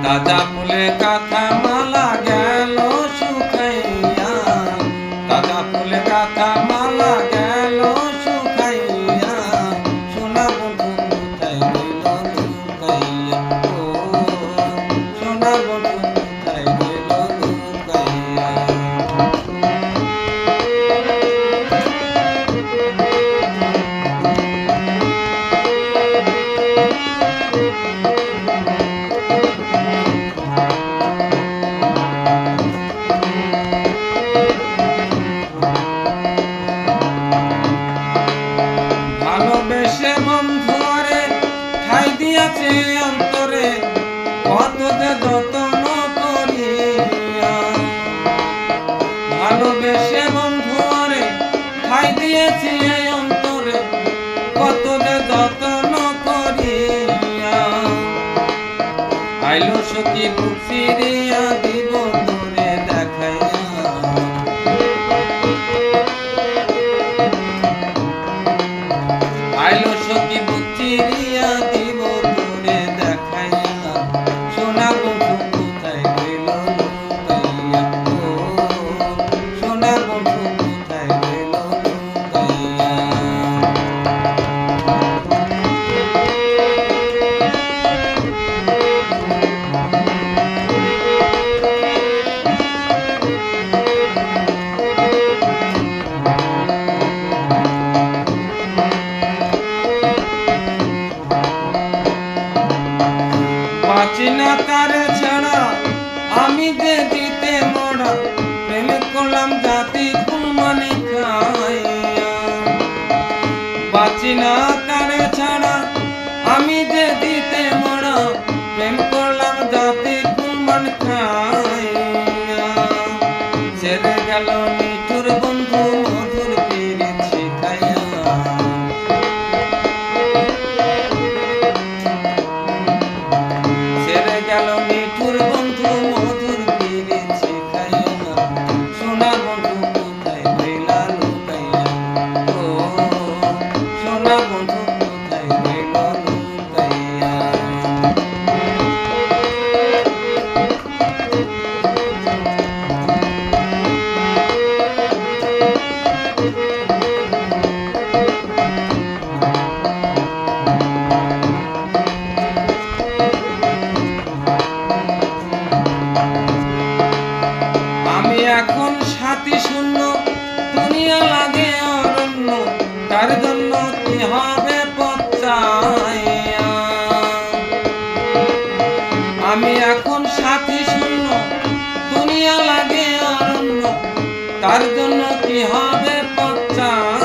তাজা ফুলে কাঁথা মালা গেল শুকাইয়া, তাজা ফুলে কাঁথা মালা গেল শুকাইয়া, সোনা বন্ধু কোথায় গেল লুকাইয়া, ও সোনা বন্ধু কোথায় গেল লুকাইয়া। ভালোবেসে বন্ধু রে ঠাই দিয়াছে অন্তরে, কত যে যত্ন করিয়া। ভালোবেসে বন্ধু রে ঠাই দিয়েছি অন্তরে, কত যে যত্ন করিয়া। আইলো সখী বুক চিরিয়া দিব তোরে দেখাইয়া, আইলো সখী বুক চিরিয়া দিব তোরে দেখাইয়া, সোনা বন্ধু কোথায় গেল লুকাইয়া, ও সোনা বন্ধু কোথায় গেল লুকাইয়া। বাঁচি না তারে ছাড়া আমি যে দিতে মরা, প্রেম করলাম জাতি কুমানি খাইয়া। বাঁচি না তারে ছাড়া আমি যে দিতে মরা, প্রেম করলাম জাতি কুমান খাইয়া। ছেড়ে গেল নিঠুর বন্ধু মধুর পীড়িত শিখাইয়া, ছেড়ে গেল নিঠুর বন্ধু মধুর পীড়িত শিখাইয়া, সোনা বন্ধু কোথায় গেল লুকাইয়া, ও সোনা বন্ধু কোথায় গেল লুকাইয়া। আমি এখন সাথী শূন্য, দুনিয়া লাগে অরণ্য, তার জন্য কি হবে পথ চাইয়া। আমি এখন সাথী শূন্য, দুনিয়া লাগে অরণ্য, তার জন্য কি হবে পথ চাইয়া।